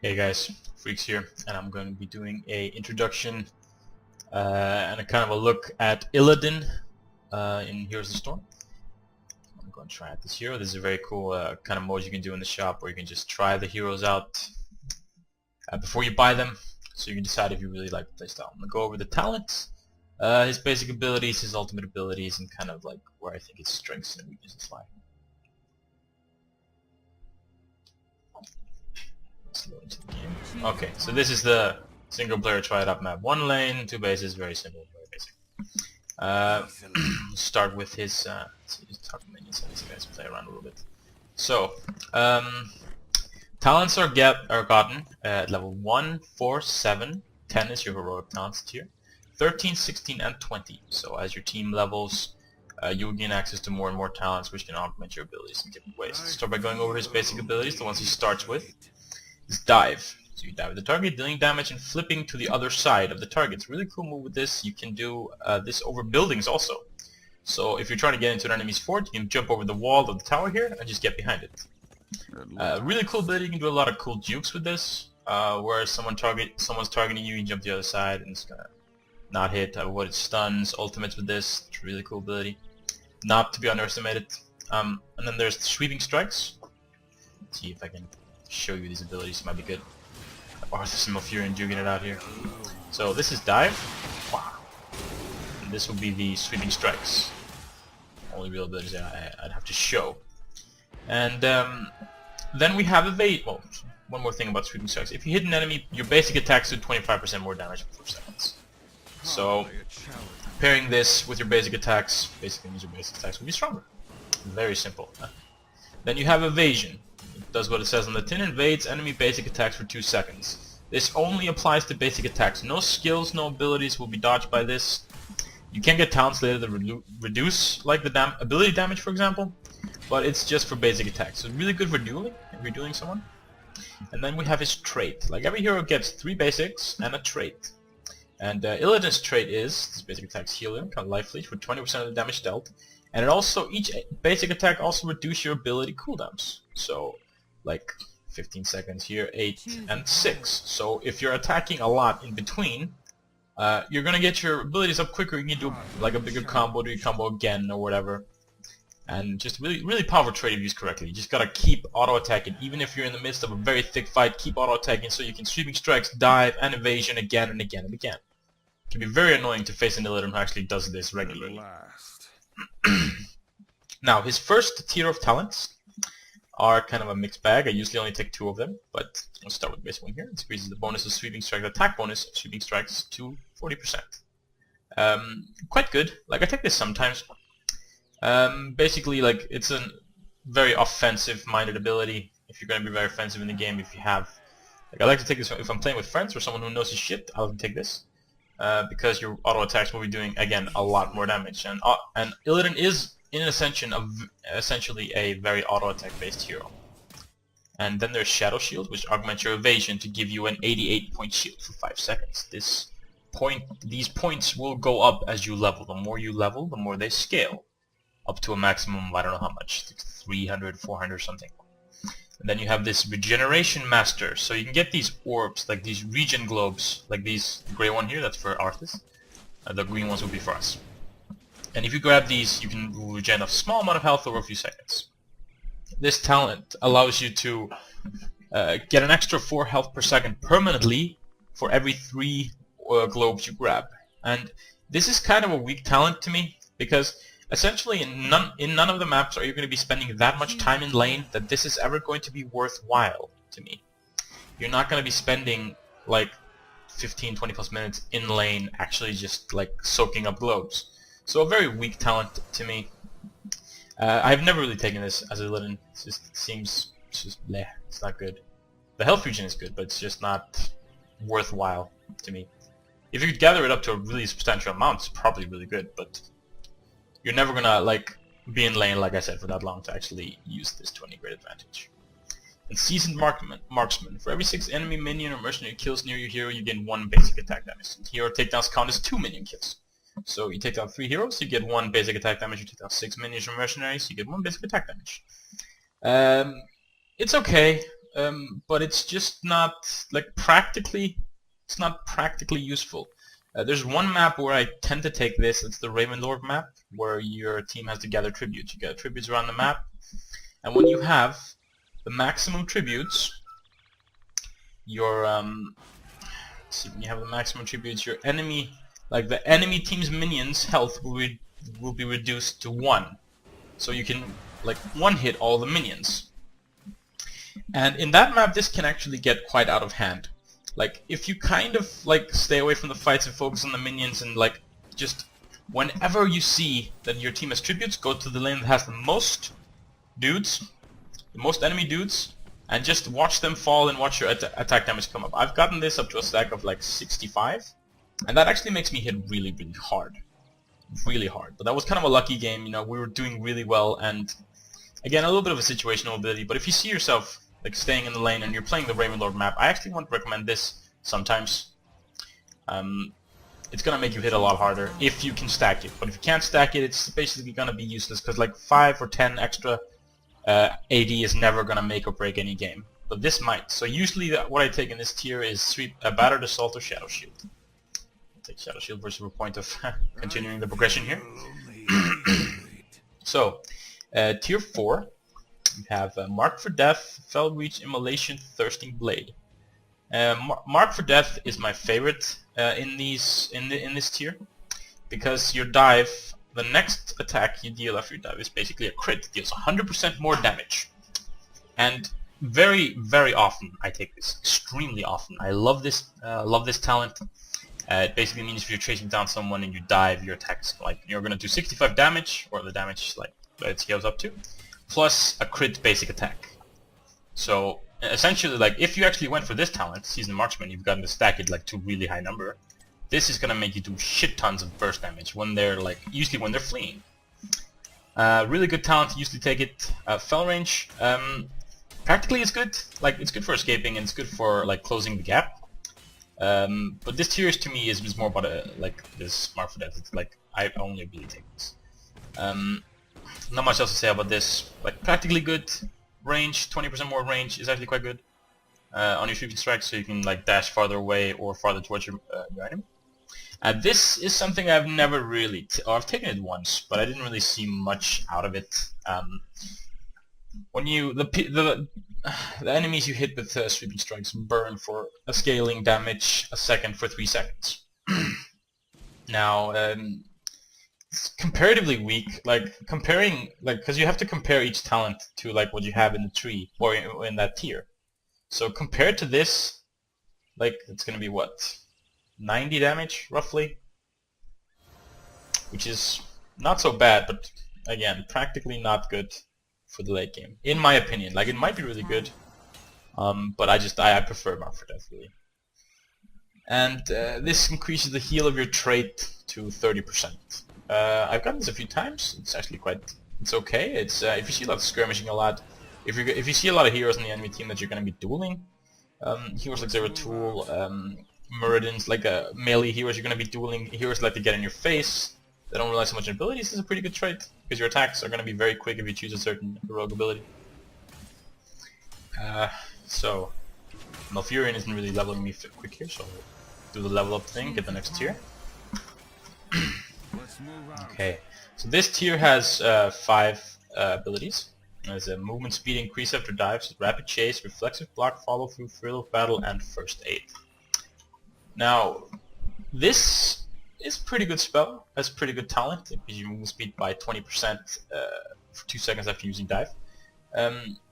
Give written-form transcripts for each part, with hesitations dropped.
Hey guys, Freax here, and I'm going to be doing a introduction and a kind of a look at Illidan in Heroes of the Storm. I'm going to try out this hero. This is a very cool kind of mode you can do in the shop where you can just try the heroes out before you buy them, so you can decide if you really like the playstyle. I'm going to go over the talents, his basic abilities, his ultimate abilities, and kind of like where I think his strengths and weaknesses lie. Into the game. Okay, so this is the single player try it up map. One lane, two bases, very simple, very basic. Start with his top minions, and these guys play around a little bit. So, talents are gotten at level 1, 4, 7, 10 is your heroic talents tier, 13, 16, and 20. So as your team levels, you will gain access to more and more talents which can augment your abilities in different ways. Let's start by going over his basic abilities, the ones he starts with. Is dive. So you dive at the target, dealing damage and flipping to the other side of the target. It's a really cool move with this. You can do this over buildings also. So if you're trying to get into an enemy's fort, you can jump over the wall of the tower here and just get behind it. Really cool ability. You can do a lot of cool jukes with this. Where someone's targeting you, you jump to the other side and it's gonna not hit. Avoid stuns. Ultimates with this. It's a really cool ability. Not to be underestimated. And then there's the sweeping strikes. Let's see if I can show you these abilities. Might be good. Arthas and Malfurion juking it out here. So this is dive. Wow. And this will be the sweeping strikes. Only real abilities I'd have to show. And then we have evade. Well, one more thing about sweeping strikes. If you hit an enemy, your basic attacks do 25% more damage for 4 seconds. So pairing this with your basic attacks basically means your basic attacks will be stronger. Very simple. Then you have evasion. It does what it says on the tin, invades enemy basic attacks for 2 seconds. This only applies to basic attacks. No skills, no abilities will be dodged by this. You can get talents later that reduce like the ability damage, for example, but it's just for basic attacks. So it's really good for dueling, if you're dueling someone. And then we have his trait. Like every hero gets 3 basics and a trait. And Illidan's trait is, his basic attacks heal him, kind of life leech for 20% of the damage dealt. And it also, each basic attack also reduces your ability cooldowns. So, like 15 seconds here, 8 and 6. So if you're attacking a lot in between, you're gonna get your abilities up quicker. You can do like a bigger combo, do your combo again or whatever. And just really powerful trait if used correctly. You just gotta keep auto attacking, even if you're in the midst of a very thick fight. Keep auto attacking so you can sweeping strikes, dive, and evasion again and again and again. It can be very annoying to face an Illidan who actually does this regularly. Now his first tier of talents are kind of a mixed bag. I usually only take 2 of them, but I'll start with the basic one here. It increases the bonus of sweeping strike, attack bonus of sweeping strikes to 40%. Quite good. Like I take this sometimes. Basically, like it's a very offensive-minded ability. If you're going to be very offensive in the game, if you have, like I like to take this if I'm playing with friends or someone who knows his shit. I like to take this because your auto attacks will be doing again a lot more damage. And Illidan is in essentially a very auto-attack based hero. And then there's Shadow Shield, which augments your evasion to give you an 88-point shield for 5 seconds. These points will go up as you level. The more you level, the more they scale. Up to a maximum of, I don't know how much, 300, 400 something. And then you have this Regeneration Master. So you can get these orbs, like these regen globes, like these, the gray one here, that's for Arthas. The green ones will be for us. And if you grab these, you can regen a small amount of health over a few seconds. This talent allows you to get an extra 4 health per second permanently for every 3 globes you grab. And this is kind of a weak talent to me, because essentially in none of the maps are you going to be spending that much time in lane that this is ever going to be worthwhile to me. You're not going to be spending like 15-20 plus minutes in lane actually just like soaking up globes. So a very weak talent to me. I've never really taken this as a Illidan. It seems just bleh. It's not good. The health regen is good, but it's just not worthwhile to me. If you could gather it up to a really substantial amount, it's probably really good, but you're never gonna like be in lane, like I said, for that long to actually use this to any great advantage. And Seasoned Marksman. For every 6 enemy minion or mercenary kills near your hero, you gain 1 basic attack damage. Hero takedowns count as 2 minion kills. So you take down 3 heroes, you get 1 basic attack damage. You take down 6 minions or mercenaries, you get 1 basic attack damage. It's okay. but it's just not like practically. It's not practically useful. There's one map where I tend to take this. It's the Ravenlord map, where your team has to gather tributes. You gather tributes around the map, and when you have the maximum tributes, your let's see, when you have the maximum tributes, your enemy, like the enemy team's minions' health will be reduced to 1, so you can like one-hit all the minions. And in that map, this can actually get quite out of hand. Like, if you kind of like stay away from the fights and focus on the minions, and like just whenever you see that your team has tributes, go to the lane that has the most dudes, the most enemy dudes, and just watch them fall and watch your attack damage come up. I've gotten this up to a stack of like 65, and that actually makes me hit really, really hard. Really hard. But that was kind of a lucky game, you know, we were doing really well, and again, a little bit of a situational ability, but if you see yourself like staying in the lane and you're playing the Ravenlord map, I actually want to recommend this sometimes. It's gonna make you hit a lot harder if you can stack it, but if you can't stack it, it's basically gonna be useless, because like 5 or 10 extra AD is never gonna make or break any game. But this might. So usually what I take in this tier is Battered Assault or Shadow Shield. I'll take Shadow Shield for a point of continuing the progression here. So, tier 4, we have Mark for Death, Fell Reach, Immolation, Thirsting Blade. Mark for Death is my favorite in this tier, because your dive, the next attack you deal after your dive is basically a crit. It deals 100% more damage, and very, very often I take this. Extremely often. I love this talent. It basically means if you're chasing down someone and you dive, your attack's like you're gonna do 65 damage, or the damage like it scales up to, plus a crit basic attack. So essentially, like if you actually went for this talent, Seasoned Marksman, you've gotten to stack it like to a really high number. This is gonna make you do shit tons of burst damage when they're like, usually when they're fleeing. Really good talent, usually take it. Fell range, practically it's good. Like it's good for escaping and it's good for like closing the gap. But this tier to me is more about like this Mark for Death. It's like I only really take this. Not much else to say about this. Like practically good. Range, 20% more range is actually quite good on your sweeping strikes, so you can like dash farther away or farther towards your enemy. This is something I've never really, I've taken it once, but I didn't really see much out of it. When you the enemies you hit with sweeping strikes burn for a scaling damage a second for 3 seconds. Now, it's comparatively weak. Like comparing, like because you have to compare each talent to like what you have in the tree or in that tier. So compared to this, like it's gonna be what, 90 damage roughly, which is not so bad, but again, practically not good for the late game, in my opinion. Like it might be really good, but I prefer Mark for Death really. And this increases the heal of your trait to 30%. I've gotten this a few times. It's actually it's okay. It's if you see a lot of skirmishing a lot, if you see a lot of heroes in the enemy team that you're going to be dueling, heroes like Zero Tool, Muradins, like melee heroes you're going to be dueling, heroes like to get in your face, they don't rely so much on abilities. This is a pretty good trait, because your attacks are going to be very quick if you choose a certain heroic ability. So, Malfurion isn't really leveling me quick here, so I'll do the level up thing, get the next tier. Okay, so this tier has 5 abilities. There's a movement speed increase after dives, rapid chase, reflexive block, follow through, thrill of battle, and first aid. Now, this is a pretty good spell. Has pretty good talent. It gives you movement speed by 20% for 2 seconds after using dive. I'd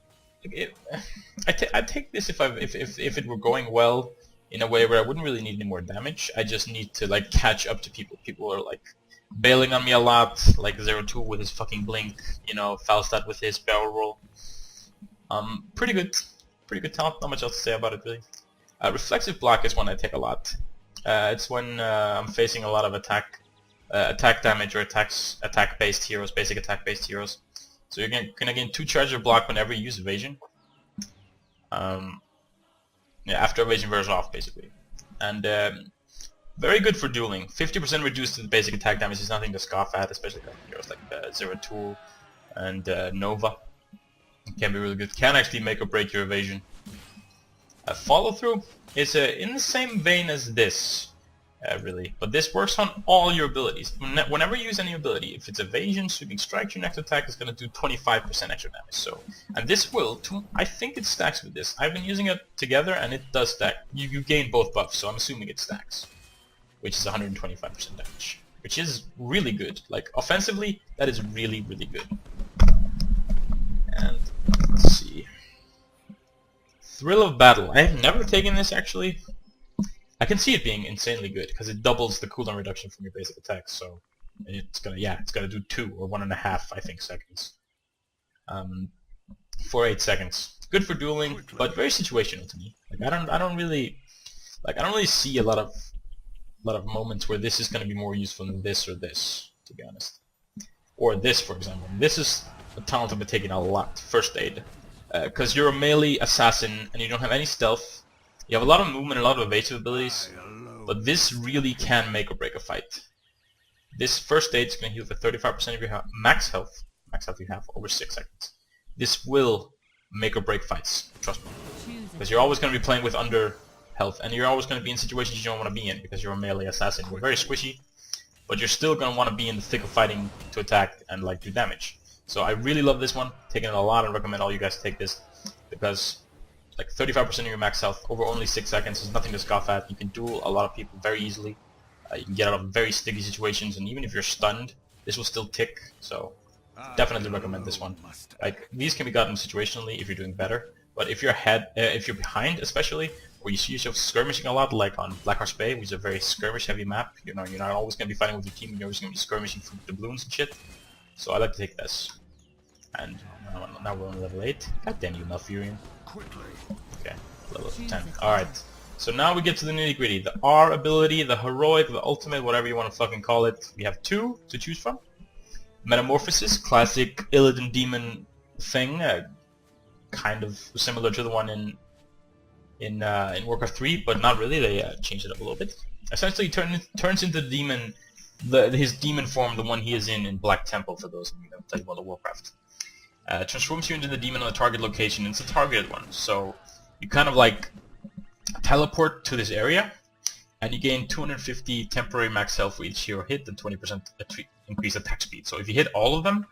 take this if it were going well in a way where I wouldn't really need any more damage. I just need to like catch up to people. People are like bailing on me a lot, like Zero Tool with his fucking blink, you know, Falstad with his barrel roll. Pretty good talent. Not much else to say about it really. Reflexive block is one I take a lot. It's when I'm facing a lot of attack damage or attack-based heroes, basic attack-based heroes. So you're gonna gain 2 charges of block whenever you use evasion. Yeah, after evasion wears off basically. And very good for dueling. 50% reduced to the basic attack damage is nothing to scoff at, especially heroes like Zero Tool and Nova. It can be really good. Can actually make or break your evasion. Follow through is in the same vein as this, really, but this works on all your abilities. Whenever you use any ability, if it's evasion, sweeping strike, your next attack is going to do 25% extra damage. So, and this will, I think it stacks with this. I've been using it together, and it does stack. You gain both buffs, so I'm assuming it stacks, which is 125% damage, which is really good. Like offensively, that is really, really good. And let's see. Thrill of Battle. I have never taken this actually. I can see it being insanely good because it doubles the cooldown reduction from your basic attacks. So it's gonna do 2 or 1.5, I think, seconds. For 8 seconds. Good for dueling, but very situational to me. Like I don't really see a lot of moments where this is gonna be more useful than this or this, to be honest. Or this, for example. This is a talent I've been taking a lot. First Aid. Because you're a melee assassin and you don't have any stealth. You have a lot of movement and a lot of evasive abilities, but this really can make or break a fight. This First Aid is going to heal for 35% of your max health you have over 6 seconds. This will make or break fights, trust me. Because you're always going to be playing with under health, and you're always going to be in situations you don't want to be in because you're a melee assassin. You're very squishy, but you're still going to want to be in the thick of fighting to attack and like do damage. So I really love this one, taking it a lot, and recommend all you guys take this because like 35% of your max health over only 6 seconds is nothing to scoff at. You can duel a lot of people very easily. You can get out of very sticky situations, and even if you're stunned, this will still tick. So definitely recommend this one. Like these can be gotten situationally if you're doing better, but if you're behind, especially where you see yourself skirmishing a lot, like on Blackheart's Bay, which is a very skirmish-heavy map. You know, you're not always going to be fighting with your team. You're always going to be skirmishing through doubloons and shit. So I like to take this. And now we're on level 8. God damn you, Malfurion. Okay, level 10. Alright, so now we get to the nitty gritty. The R ability, the heroic, the ultimate, whatever you want to fucking call it. We have 2 to choose from. Metamorphosis, classic Illidan demon thing. Kind of similar to the one in Warcraft 3, but not really. They changed it up a little bit. Essentially, he turns into the demon. His demon form, the one he is in Black Temple, for those of you that play World of Warcraft. Transforms you into the demon on the target location. It's a targeted one, so you kind of like teleport to this area, and you gain 250 temporary max health for each hero hit and 20% increased attack speed. So if you hit all of them,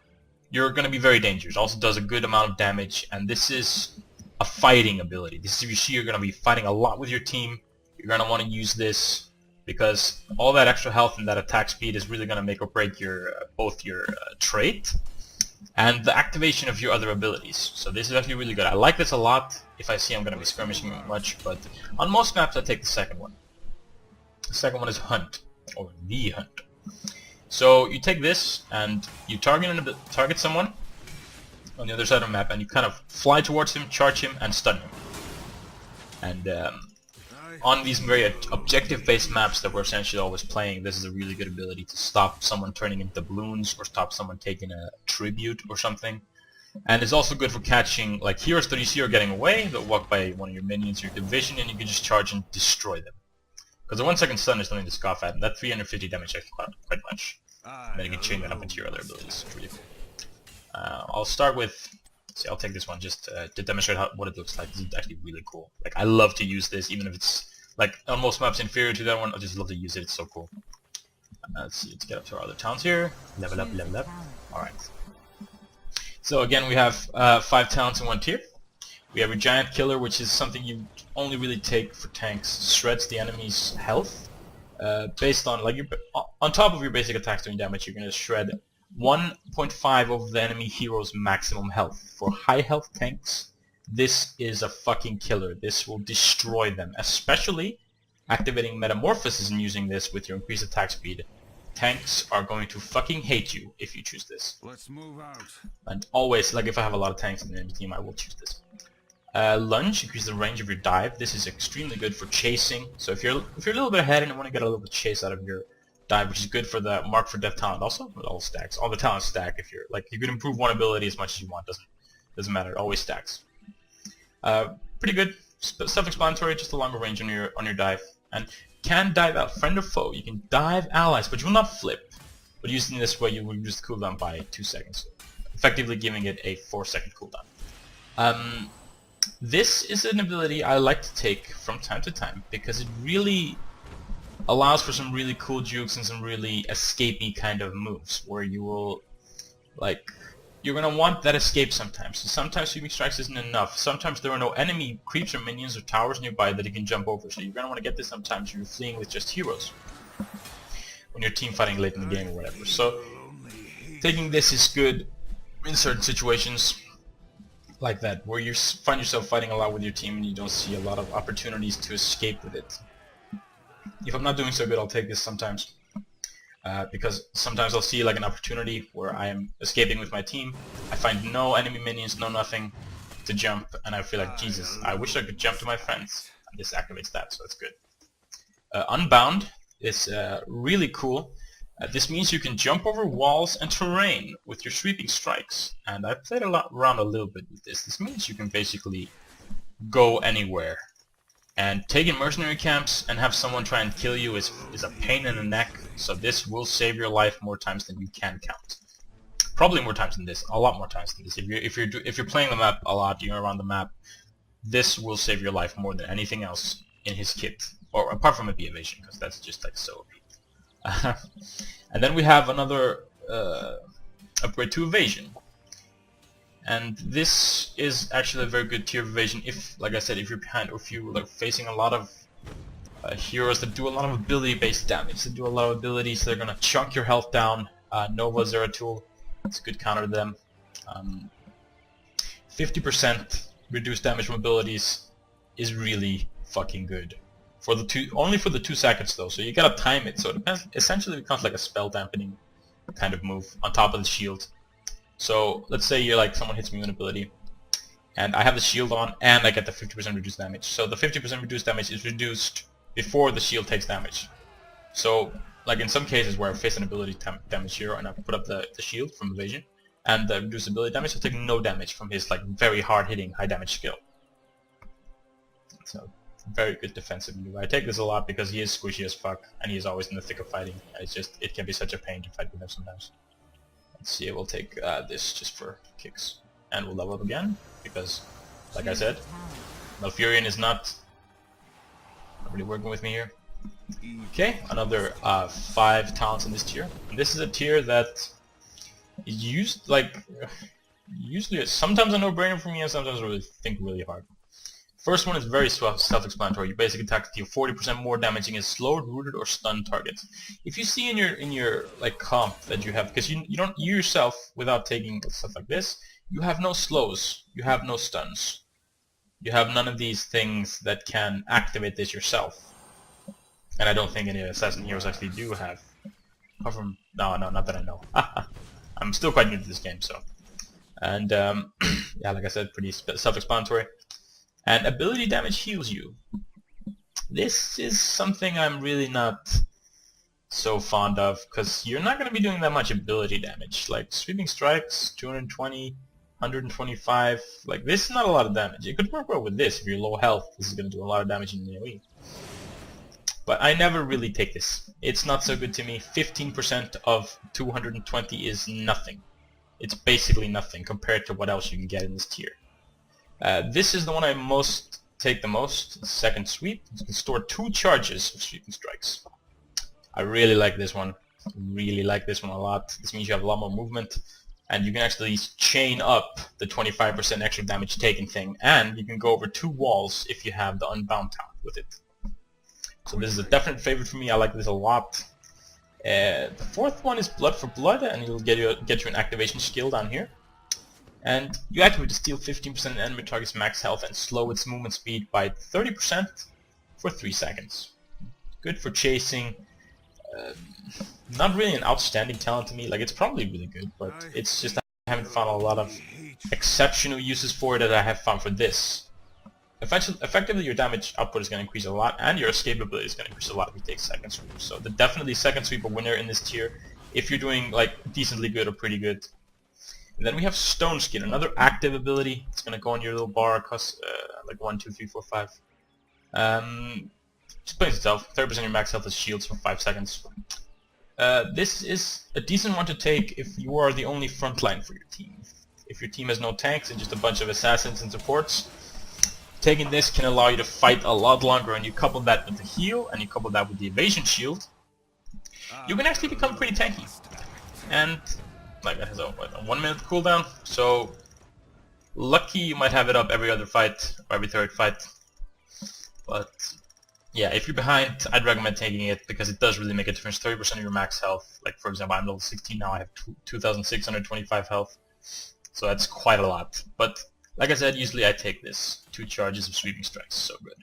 you're going to be very dangerous. Also does a good amount of damage, and this is a fighting ability. This is if you see you're going to be fighting a lot with your team, you're going to want to use this, because all that extra health and that attack speed is really going to make or break your both your trait and the activation of your other abilities. So this is actually really good. I like this a lot if I see I'm going to be skirmishing much, but on most maps I take the second one. The second one is Hunt, or the Hunt. So you take this and you target someone on the other side of the map, and you kind of fly towards him, charge him, and stun him. And on these very objective-based maps that we're essentially always playing, this is a really good ability to stop someone turning into balloons or stop someone taking a tribute or something. And it's also good for catching like heroes that you see are getting away, that walk by one of your minions, your division, and you can just charge and destroy them. Because the 1 second stun is nothing to scoff at, and that 350 damage actually quite much. And then you can chain that up into your other abilities. It's really cool. I'll start with, see, I'll take this one just to demonstrate what it looks like. This is actually really cool. Like, I love to use this, even if it's like on most maps inferior to that one. I just love to use it. It's so cool. Let's see. Let's get up to our other towns here. Level up, level up. All right. So again, we have 5 towns in 1 tier. We have a giant killer, which is something you only really take for tanks. Shreds the enemy's health. Based on like on top of your basic attacks doing damage, you're gonna shred 1.5 of the enemy hero's maximum health. For high health tanks, this is a fucking killer. This will destroy them, especially activating Metamorphosis and using this with your increased attack speed. Tanks are going to fucking hate you if you choose this. Let's move out. And always, like if I have a lot of tanks in the enemy team, I will choose this. Lunge, increase the range of your dive. This is extremely good for chasing. So if you're a little bit ahead and you want to get a little bit of chase out of your dive, which is good for the Mark for Death talent also. It all stacks. All the talents stack. If you're like, you can improve one ability as much as you want. Doesn't matter. It always stacks. Pretty good. Self-explanatory. Just a longer range on your dive, and can dive out friend or foe. You can dive allies, but you will not flip. But using this way, you will reduce the cooldown by 2 seconds, effectively giving it a 4-second cooldown. This is an ability I like to take from time to time because it really allows for some really cool jukes and some really escapey kind of moves where you will, like, you're gonna want that escape sometimes. So sometimes sweeping strikes isn't enough. Sometimes there are no enemy creeps or minions or towers nearby that you can jump over. So you're gonna want to get this sometimes you're fleeing with just heroes when you're team fighting late in the game or whatever. So taking this is good in certain situations like that, where you find yourself fighting a lot with your team and you don't see a lot of opportunities to escape with it. If I'm not doing so good, I'll take this sometimes. Because sometimes I'll see like an opportunity where I am escaping with my team. I find no enemy minions, no nothing to jump, and I feel like, Jesus, I wish I could jump to my friends. And this activates that, so that's good. Unbound is really cool. This means you can jump over walls and terrain with your sweeping strikes. And I've played around a little bit with this. This means you can basically go anywhere. And taking mercenary camps and have someone try and kill you is a pain in the neck. So this will save your life more times than you can count. Probably more times than this, a lot more times than this. If you're playing the map a lot, you're around the map, this will save your life more than anything else in his kit, or apart from a B evasion, because that's just like so OP. And then we have another upgrade to evasion. And this is actually a very good tier of evasion if, like I said, if you're behind or if you're like facing a lot of heroes that do a lot of ability-based damage. They do a lot of abilities, they're gonna chunk your health down. Nova Zeratul, it's a good counter to them. 50% reduced damage from abilities is really fucking good. Only for the 2 seconds though, so you gotta time it. So it depends. Essentially, it becomes like a spell dampening kind of move on top of the shield. So let's say you're like, someone hits me with an ability, and I have the shield on, and I get the 50% reduced damage. So the 50% reduced damage is reduced before the shield takes damage. So, like in some cases where I face an ability damage hero and I put up the shield from evasion, and the reduced ability damage, I'll take no damage from his like very hard hitting, high damage skill. So, very good defensive move. I take this a lot because he is squishy as fuck, and he is always in the thick of fighting. It can be such a pain to fight with him sometimes. Let's see, we'll take this just for kicks. And we'll level up again, because, like I said, Malfurion is not really working with me here. Okay, another 5 talents in this tier. And this is a tier that is used, like, usually sometimes a no-brainer for me, and sometimes I really think really hard. First one is very self-explanatory. Your basic attack deal 40% more damage against slowed, rooted, or stunned targets. If you see in your like comp that you have, because you yourself, without taking stuff like this, you have no slows, you have no stuns, you have none of these things that can activate this yourself. And I don't think any assassin heroes actually do have. Apart from no, not that I know. I'm still quite new to this game, so. And yeah, like I said, pretty self-explanatory. And ability damage heals you. This is something I'm really not so fond of, because you're not going to be doing that much ability damage. Like, sweeping strikes, 220, 125, like, this is not a lot of damage. It could work well with this. If you're low health, this is going to do a lot of damage in the AoE. But I never really take this. It's not so good to me. 15% of 220 is nothing. It's basically nothing compared to what else you can get in this tier. This is the one I take the most, second sweep. You can store 2 charges of sweeping strikes. I really like this one. Really like this one a lot. This means you have a lot more movement, and you can actually chain up the 25% extra damage taken thing, and you can go over 2 walls if you have the unbound talent with it. So this is a definite favorite for me. I like this a lot. The 4th one is Blood for Blood, and it'll get you an activation skill down here. And you activate to steal 15% of enemy target's max health and slow its movement speed by 30% for 3 seconds. Good for chasing. Not really an outstanding talent to me. Like, it's probably really good, but it's just I haven't found a lot of exceptional uses for it that I have found for this. Effectively, your damage output is going to increase a lot, and your escape ability is going to increase a lot if you take second sweep. So definitely second sweep a winner in this tier if you're doing like decently good or pretty good. And then we have Stone Skin, another active ability. It's gonna go on your little bar, cost like 1, 2, 3, 4, 5. Explains itself. 30% of your max health is shields for 5 seconds. This is a decent one to take if you are the only frontline for your team. If your team has no tanks and just a bunch of assassins and supports, taking this can allow you to fight a lot longer, and you couple that with the heal, and you couple that with the evasion shield, you can actually become pretty tanky. And like that has a 1 minute cooldown, so lucky you might have it up every other fight, or every third fight. But yeah, if you're behind, I'd recommend taking it, because it does really make a difference. 30% of your max health. Like for example, I'm level 16 now, I have 2,625 health. So that's quite a lot. But like I said, usually I take this. 2 charges of sweeping strikes, so good.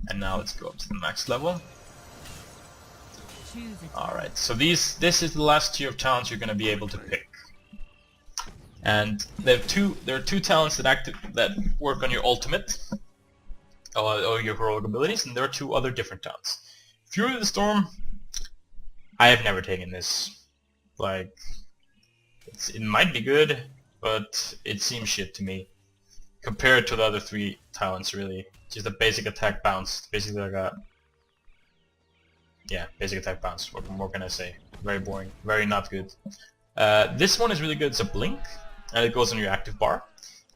And now let's go up to the max level. Alright, so this is the last tier of talents you're going to be able to pick. And there are two talents that work on your ultimate, or your heroic abilities, and there are 2 other different talents. Fury of the Storm, I have never taken this. Like, it might be good, but it seems shit to me. Compared to the other 3 talents, really. Just a basic attack bounce, basically like a... yeah, basic attack bounce, what more can I say? Very boring, very not good. This one is really good. It's a blink, and it goes on your active bar.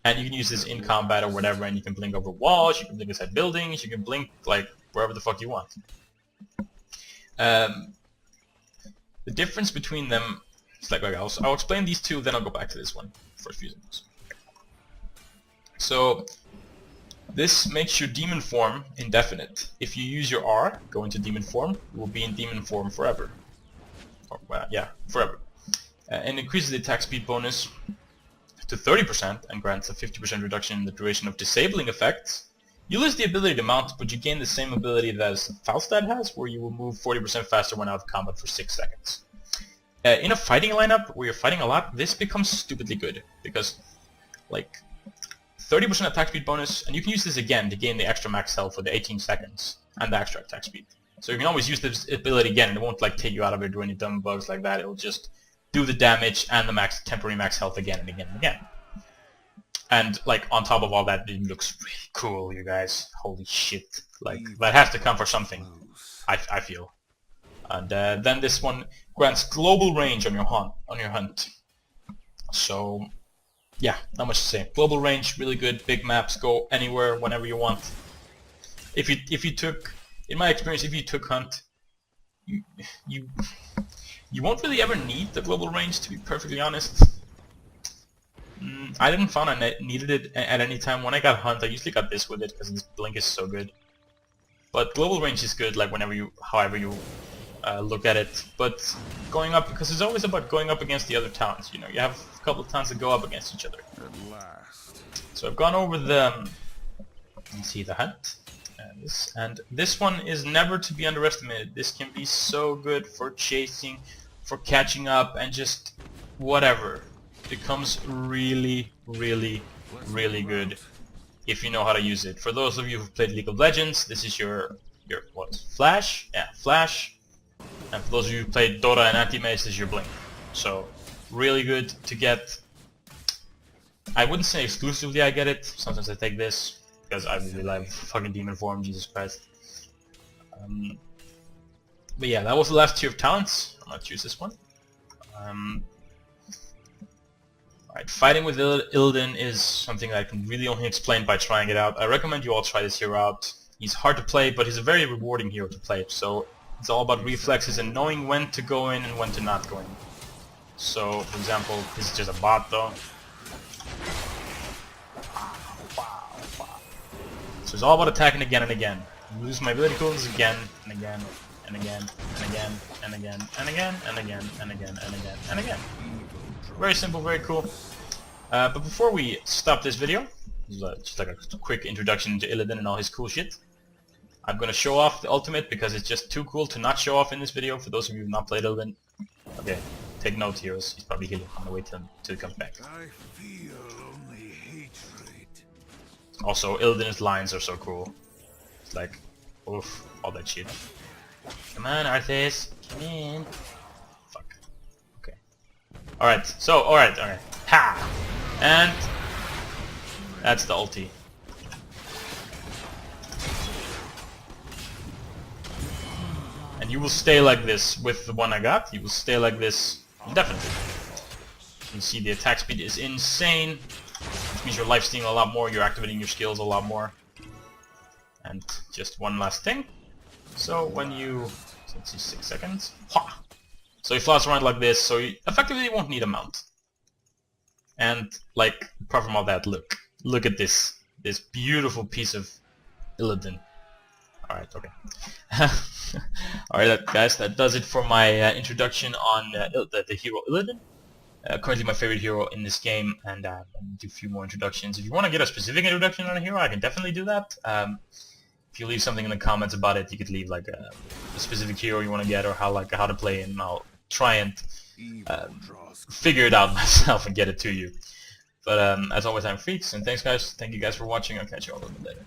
And you can use this in combat or whatever, and you can blink over walls, you can blink inside buildings, you can blink like wherever the fuck you want. The difference between them is like I'll explain these 2, then I'll go back to this one for a few seconds. So this makes your demon form indefinite. If you use your R, go into demon form, you will be in demon form forever. Or, yeah, forever. And increases the attack speed bonus to 30% and grants a 50% reduction in the duration of disabling effects. You lose the ability to mount, but you gain the same ability that Falstad has, where you will move 40% faster when out of combat for 6 seconds. In a fighting lineup where you're fighting a lot, this becomes stupidly good, because like 30% attack speed bonus, and you can use this again to gain the extra max health for the 18 seconds and the extra attack speed. So you can always use this ability again, and it won't like take you out of it or do any dumb bugs like that. It'll just do the damage and the temporary max health again and again and again. And like on top of all that, it looks really cool, you guys. Holy shit! Like that has to come for something, I feel. And then this one grants global range on your hunt. So yeah, not much to say. Global range, really good. Big maps, go anywhere, whenever you want. If you took, in my experience, if you took hunt, you won't really ever need the global range, to be perfectly honest. I didn't find I needed it at any time. When I got hunt, I usually got this with it because this blink is so good. But global range is good, like however you look at it. But going up, because it's always about going up against the other talents. You know, you have a couple of talents that go up against each other. At last. So I've gone over the, let's see, the hunt. And this one is never to be underestimated. This can be so good for chasing, for catching up, and just whatever. Becomes really, really, really good if you know how to use it. For those of you who've played League of Legends, this is your what? Flash? Yeah, Flash. And for those of you who played Dota and Anti-Mace, this is your Blink. So really good to get. I wouldn't say exclusively I get it. Sometimes I take this because I really like fucking Demon Form, Jesus Christ. But yeah, that was the last tier of talents. I'm gonna choose this one. Alright, fighting with Illidan is something that I can really only explain by trying it out. I recommend you all try this hero out. He's hard to play, but he's a very rewarding hero to play. So it's all about reflexes and knowing when to go in and when to not go in. So, for example, this is just a bot though. So it's all about attacking again and again. Lose my ability coolness again and again and again and again and again and again and again and again and again and again. Very simple, very cool. But before we stop this video, just like a quick introduction to Illidan and all his cool shit, I'm gonna show off the ultimate because it's just too cool to not show off in this video. For those of you who have not played Illidan, okay, take note, heroes. He's probably healing on the way till he comes back. I feel only hatred. Also, Illidan's lines are so cool. It's like, oof, all that shit. Come on, Arthas, come in. Fuck. Okay. Alright, so, alright. Ha! And that's the ulti. And you will stay like this with the one I got. You will stay like this indefinitely. You can see the attack speed is insane. which means your life stealing a lot more, you're activating your skills a lot more. And just one last thing. So when you, let's see, 6 seconds. Ha! So he flies around like this, so you effectively won't need a mount. And like, apart from all that, look at this beautiful piece of Illidan. Alright, okay. Alright guys, that does it for my introduction on the hero Illidan. Currently my favorite hero in this game, and I'm going to do a few more introductions. If you want to get a specific introduction on a hero, I can definitely do that. If you leave something in the comments about it, you could leave like a specific hero you want to get, or how to play it, and I'll try and figure it out myself and get it to you. But as always, I'm Freax, and thank you guys for watching. I'll catch you all a little bit later.